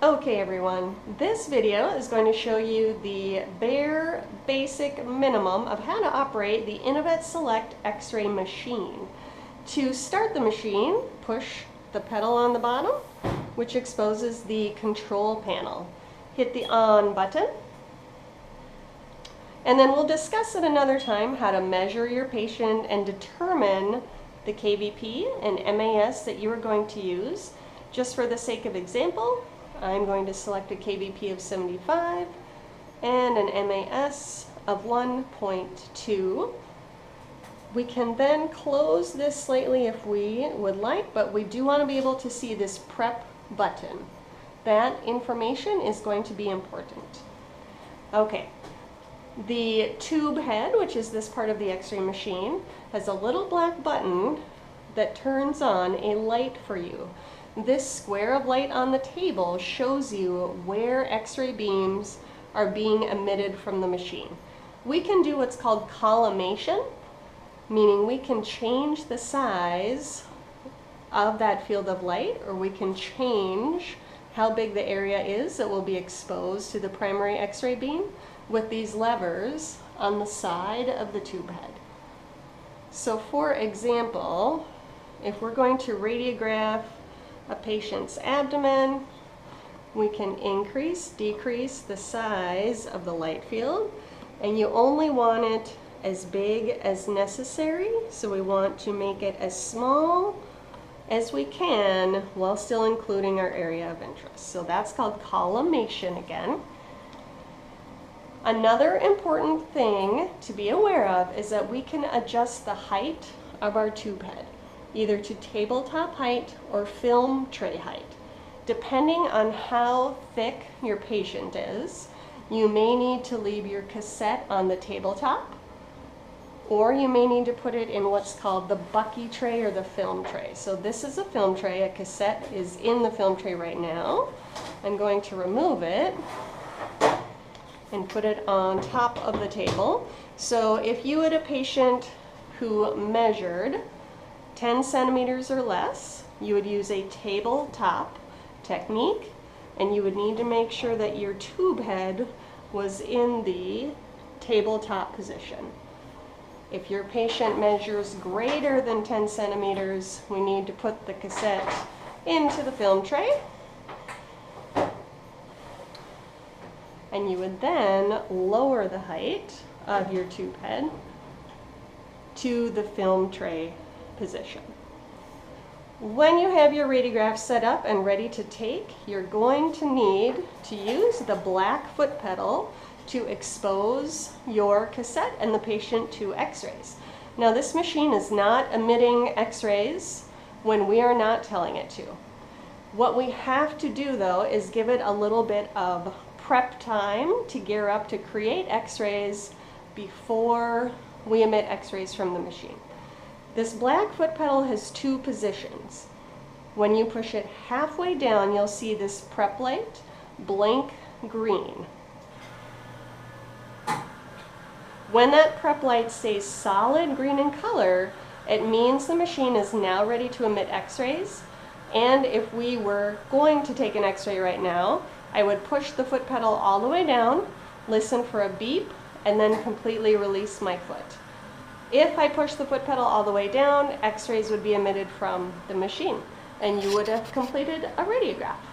Okay everyone, this video is going to show you the bare basic minimum of how to operate the Innovet Select X-ray machine. To start the machine, push the pedal on the bottom, which exposes the control panel. Hit the on button, and then we'll discuss at another time how to measure your patient and determine the KVP and MAS that you are going to use. Just for the sake of example, I'm going to select a KVP of 75 and an MAS of 1.2. We can then close this slightly if we would like, but we do want to be able to see this prep button. That information is going to be important. Okay. The tube head, which is this part of the X-ray machine, has a little black button that turns on a light for you. This square of light on the table shows you where X-ray beams are being emitted from the machine. We can do what's called collimation, meaning we can change the size of that field of light, or we can change how big the area is that will be exposed to the primary X-ray beam with these levers on the side of the tube head. So for example, if we're going to radiograph a patient's abdomen, we can increase, decrease the size of the light field, and you only want it as big as necessary, so we want to make it as small as we can while still including our area of interest. So that's called collimation again. Another important thing to be aware of is that we can adjust the height of our tube head, either to tabletop height or film tray height. Depending on how thick your patient is, you may need to leave your cassette on the tabletop, or you may need to put it in what's called the bucky tray or the film tray. So this is a film tray. A cassette is in the film tray right now. I'm going to remove it and put it on top of the table. So if you had a patient who measured 10 centimeters or less, you would use a tabletop technique, and you would need to make sure that your tube head was in the tabletop position. If your patient measures greater than 10 centimeters, we need to put the cassette into the film tray. And you would then lower the height of your tube head to the film tray position. When you have your radiograph set up and ready to take, you're going to need to use the black foot pedal to expose your cassette and the patient to X-rays. Now this machine is not emitting X-rays when we are not telling it to. What we have to do though is give it a little bit of prep time to gear up to create X-rays before we emit X-rays from the machine. This black foot pedal has two positions. When you push it halfway down, you'll see this prep light blink green. When that prep light stays solid green in color, it means the machine is now ready to emit X-rays. And if we were going to take an X-ray right now, I would push the foot pedal all the way down, listen for a beep, and then completely release my foot. If I push the foot pedal all the way down, X-rays would be emitted from the machine, and you would have completed a radiograph.